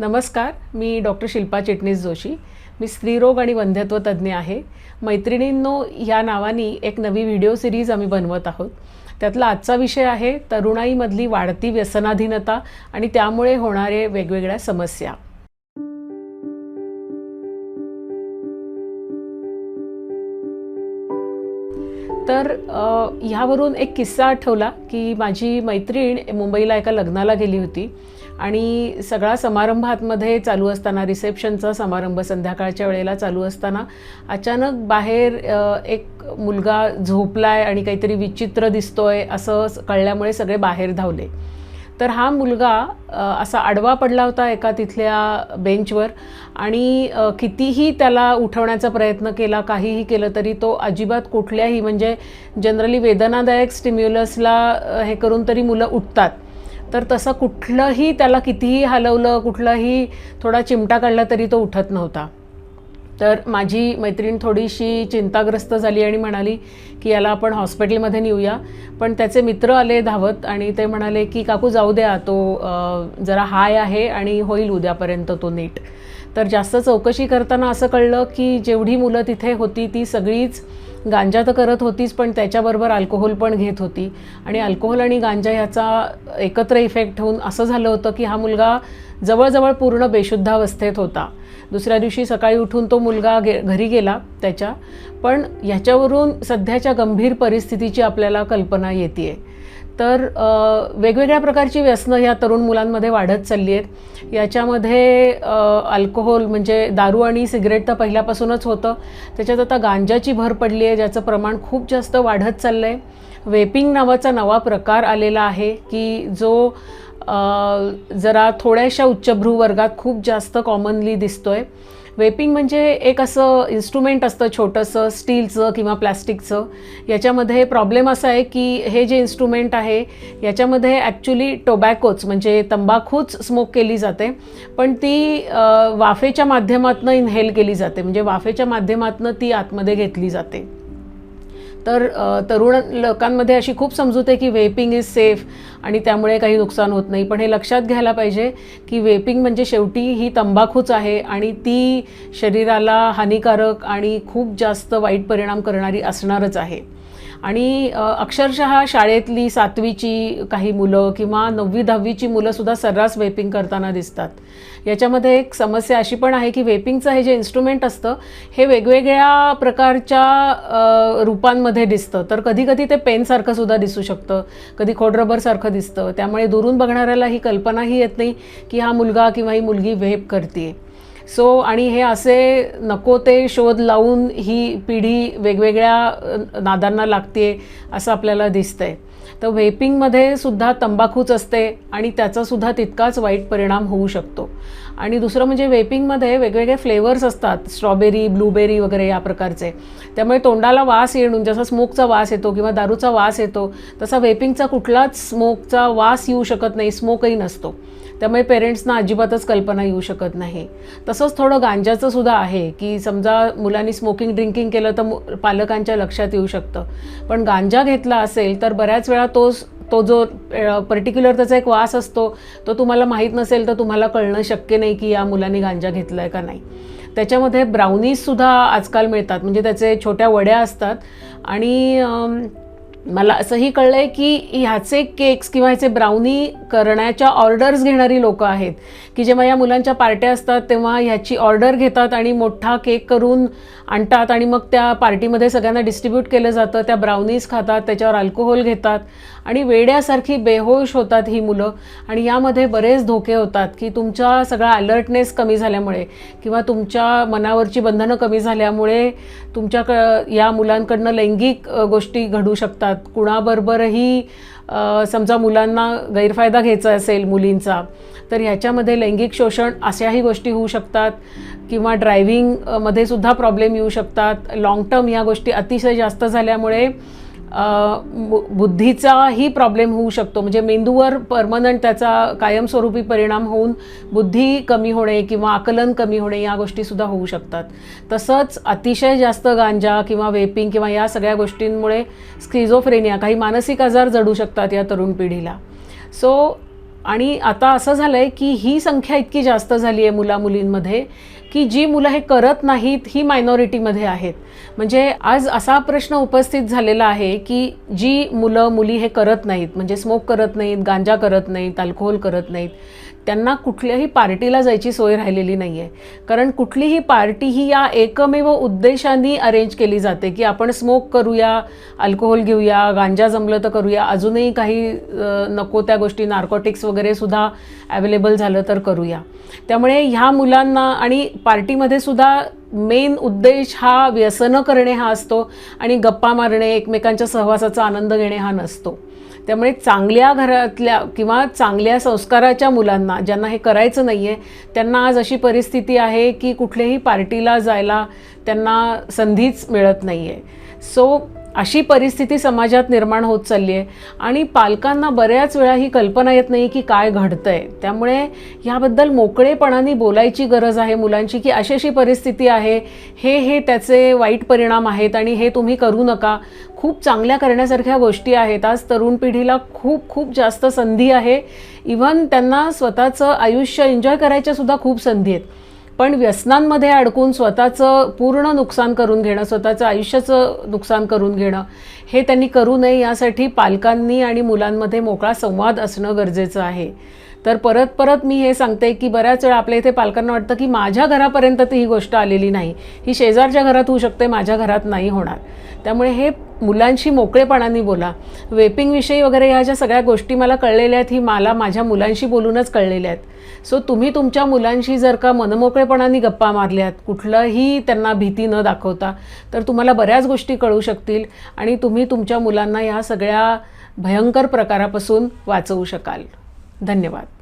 नमस्कार, मी डॉक्टर शिल्पा चिटणीस जोशी. मी स्त्रीरोग आणि वंध्यत्व तज्ज्ञ आहे. मैत्रिणींनो या नावानी एक नवी व्हिडिओ सिरीज आम्ही बनवत आहोत. त्यातला आजचा विषय आहे तरुणाईमधली वाढती व्यसनाधीनता आणि त्यामुळे होणारे वेगवेगळ्या समस्या. तर ह्यावरून एक किस्सा आठवला की माझी मैत्रीण मुंबईला एका लग्नाला गेली होती आणि सगळा समारंभ आतमध्ये चालू असताना, रिसेप्शनचा समारंभ संध्याकाळच्या वेळेला चालू असताना अचानक बाहेर एक मुलगा झोपलाय आणि काहीतरी विचित्र दिसतोय असं कळल्यामुळे सगळे बाहेर धावले. तर हा मुलगा असा आडवा पडला होता एका तिथल्या बेंचवर आणि कितीही त्याला उठवण्याचा प्रयत्न केला, काहीही केलं तरी तो अजिबात कुठल्याही, म्हणजे जनरली वेदनादायक स्टिम्युलसला हे करून तरी मुलं उठतात, तर तसं कुठलंही त्याला कितीही हलवलं, कुठलाही थोडा चिमटा काढला तरी तो उठत नव्हता. तर माझी मैत्रीण थोडीशी चिंताग्रस्त झाली आणि म्हणाली की याला आपण हॉस्पिटलमध्ये नेऊया. पण त्याचे मित्र आले धावत आणि ते म्हणाले की काकू जाऊ द्या, तो जरा हाय आहे आणि होईल उद्यापर्यंत तो नीट. तर जास्त चौकशी करताना असं कळलं की जेवढी मुलं तिथे होती ती सगळीच गांजा तर करत होतीच, पण त्याच्याबरोबर अल्कोहोल पण घेत होती. आणि अल्कोहोल आणि गांजा ह्याचा एकत्र इफेक्ट होऊन असं झालं होतं की हा मुलगा जवळजवळ पूर्ण बेशुद्धावस्थेत होता. दुसऱ्या दिवशी सकाळी उठून तो मुलगा घरी गेला त्याच्या. पण ह्याच्यावरून सध्याच्या गंभीर परिस्थितीची आपल्याला कल्पना येते. तर वेगवेगळ्या प्रकारची व्यसनं ह्या तरुण मुलांमध्ये वाढत चालली आहेत. याच्यामध्ये अल्कोहोल म्हणजे दारू आणि सिगरेट तर पहिल्यापासूनच होतं, त्याच्यात आता गांजाची भर पडली आहे, ज्याचं प्रमाण खूप जास्त वाढत चाललं आहे. वेपिंग नावाचा नवा प्रकार आलेला आहे की जो जरा थोड्याशा उच्चभ्रू वर्गात खूप जास्त कॉमनली दिसतोय. वेपिंग म्हणजे एक असं इन्स्ट्रुमेंट असतं छोटंसं स्टीलचं किंवा प्लॅस्टिकचं. याच्यामध्ये प्रॉब्लेम असा आहे की हे जे इन्स्ट्रुमेंट आहे याच्यामध्ये ॲक्च्युली टोबॅकोच म्हणजे तंबाखूच स्मोक केली जाते, पण ती वाफेच्या माध्यमातून इनहेल केली जाते, म्हणजे वाफेच्या माध्यमातून ती आतमध्ये घेतली जाते. तर तरुण लोकांमध्ये अशी खूप समजूत आहे की वेपिंग इज सेफ आणि त्यामुळे काही नुकसान होत नाही. पण हे लक्षात घ्यायला पाहिजे की वेपिंग म्हणजे शेवटी ही तंबाखूच आहे आणि ती शरीराला हानिकारक आणि खूप जास्त वाईट परिणाम करणारी असणारच आहे. आणि अक्षरशः शाळेतली 7वीची काही मुलं किंवा 9वी-10वीची मुलंसुद्धा सर्रास वेपिंग करताना दिसतात. याच्यामध्ये एक समस्या अशी पण आहे की वेपिंगचं हे जे इन्स्ट्रुमेंट असतं हे वेगवेगळ्या प्रकारच्या रूपांमध्ये दिसतं. तर कधी कधी ते पेनसारखं सुद्धा दिसू शकतं, कधी खोडरबरसारखं दिसतं. त्यामुळे दुरून बघणाऱ्याला ही कल्पनाही येत नाही की हा मुलगा किंवा ही मुलगी वेप करते. आणि हे असे नको ते शोध लावून ही पिढी वेगवेगळ्या नादांना लागते असं आपल्याला दिसतंय. तर वेपिंगमध्ये सुद्धा तंबाखूच असते आणि त्याचासुद्धा तितकाच वाईट परिणाम होऊ शकतो. आणि दुसरं म्हणजे वेपिंगमध्ये वेगवेगळे फ्लेवर्स असतात, स्ट्रॉबेरी, ब्लूबेरी वगैरे या प्रकारचे. त्यामुळे तोंडाला वास येऊन जसा स्मोकचा वास येतो किंवा दारूचा वास येतो तसा वेपिंगचा कुठलाच स्मोकचा वास येऊ शकत नाही, स्मोकही नसतो. त्यामुळे पेरेंट्सना अजिबातच कल्पना येऊ शकत नाही. तसंच थोडं गांजाचं सुद्धा आहे की समजा मुलांनी स्मोकिंग ड्रिंकिंग केलं तर पालकांच्या लक्षात येऊ शकतं, पण गांजा घेतला असेल तर बऱ्याच वेळा तो जो पर्टिक्युलर त्याचा एक वास असतो तो तुम्हाला माहीत नसेल तर तुम्हाला कळणं शक्य नाही की या मुलांनी गांजा घेतला आहे का नाही. त्याच्यामध्ये ब्राउनीजसुद्धा आजकाल मिळतात, म्हणजे त्याचे छोट्या वड्या असतात. आणि मला असंही कळलं आहे की ह्याचे केक्स किंवा ह्याचे ब्राउनी करण्याच्या ऑर्डर्स घेणारी लोकं आहेत की जेव्हा या मुलांच्या पार्ट्या असतात तेव्हा ह्याची ऑर्डर घेतात आणि मोठा केक करून आणतात आणि मग त्या पार्टीमध्ये सगळ्यांना डिस्ट्रीब्यूट केलं जातं. त्या ब्राउनीज खातात, त्याच्यावर अल्कोहोल घेतात आणि वेड्यासारखी बेहोश होतात ही मुलं. आणि यामध्ये बरेच धोके होतात की तुमचा सगळा अलर्टनेस कमी झाल्यामुळे किंवा तुमच्या मनावरची बंधनं कमी झाल्यामुळे या मुलांकडनं लैंगिक गोष्टी घडू शकतात. कुणाबरोबरही समजा मुलांना गैरफायदा घ्यायचा असेल मुलींचा तर ह्याच्यामध्ये लैंगिक शोषण अशाही गोष्टी होऊ शकतात किंवा ड्रायव्हिंगमध्ये सुद्धा प्रॉब्लेम येऊ शकतात. लाँग टर्म या गोष्टी अतिशय जास्त झाल्यामुळे बुद्धीचाही प्रॉब्लेम होऊ शकतो, म्हणजे मेंदूवर परमनंट त्याचा कायमस्वरूपी परिणाम होऊन बुद्धी कमी होणे किंवा आकलन कमी होणे या गोष्टीसुद्धा होऊ शकतात. तसंच अतिशय जास्त गांजा किंवा वेपिंग किंवा या सगळ्या गोष्टींमुळे स्किझोफ्रेनिया, काही मानसिक आजार जडू शकतात या तरुण पिढीला. आणि आता असं झालं आहे की ही संख्या इतकी जास्त झाली आहे मुलामुलींमध्ये की जी मुलं हे करत नाहीत ही मायनॉरिटीमध्ये आहेत. म्हणजे आज असा प्रश्न उपस्थित झालेला आहे की जी मुलं मुली हे करत नाहीत, म्हणजे स्मोक करत नाहीत, गांजा करत नाहीत, अल्कोहोल करत नाहीत, त्यांना कुठल्याही पार्टीला जायची सोय राहिलेली नाही आहे. कारण कुठलीही पार्टी ही या एकमेव उद्देशाने अरेंज केली जाते की आपण स्मोक करूया, अल्कोहोल घेऊया, गांजा जमलं तर करूया, अजूनही काही नको त्या गोष्टी नार्कोटिक्स वगैरे सुद्धा अवेलेबल झालं तर करूया. त्यामुळे ह्या मुलांना आणि पार्टीमध्ये सुद्धा मेन उद्देश हा व्यसनं करणे हा असतो आणि गप्पा मारणे, एकमेकांच्या सहवासाचा आनंद घेणे हा नसतो. त्यामुळे चांगल्या घरातल्या किंवा चांगल्या संस्काराच्या मुलांना ज्यांना हे करायचं नाही आहे त्यांना आज अशी परिस्थिती आहे की कुठल्याही पार्टीला जायला त्यांना संधीच मिळत नाही आहे. सो अशी परिस्थिती समाजात निर्माण होत चालली आहे आणि पालकांना बऱ्याच वेळा ही कल्पना येत नाही की काय घडतंय. त्यामुळे ह्याबद्दल मोकळेपणाने बोलायची गरज आहे मुलांची की अशी अशी परिस्थिती आहे, हे त्याचे वाईट परिणाम आहेत आणि हे तुम्ही करू नका. खूप चांगल्या करण्यासारख्या गोष्टी आहेत. आज तरुण पिढीला खूप खूप जास्त संधी आहे. इव्हन त्यांना स्वतःचं आयुष्य एन्जॉय करायच्या सुद्धा खूप संधी आहेत. पण व्यसनांमध्ये अडकून स्वतःचं पूर्ण नुकसान करून घेणं, स्वतःचं आयुष्याचं नुकसान करून घेणं हे त्यांनी करू नये. यासाठी पालकांनी आणि मुलांमध्ये मोकळा संवाद असणं गरजेचं आहे. तर परत परत मी हे सांगते की बऱ्याच वेळा आपल्या इथे पालकांना वाटतं की माझ्या घरापर्यंत ती ही गोष्ट आलेली नाही, ही शेजारच्या घरात होऊ शकते, माझ्या घरात नाही होणार. त्यामुळे हे मुलांशी मोकळेपणाने बोला. वेपिंगविषयी वगैरे ह्या ज्या सगळ्या गोष्टी मला कळलेल्या आहेत ही मला माझ्या मुलांशी बोलूनच कळलेल्या आहेत. सो तुम्ही तुमच्या मुलांशी जर का मनमोकळेपणाने गप्पा मारल्यात, कुठलंही त्यांना भीती न दाखवता, तर तुम्हाला बऱ्याच गोष्टी कळू शकतील आणि तुम्ही तुमच्या मुलांना ह्या सगळ्या भयंकर प्रकारापासून वाचवू शकाल. धन्यवाद.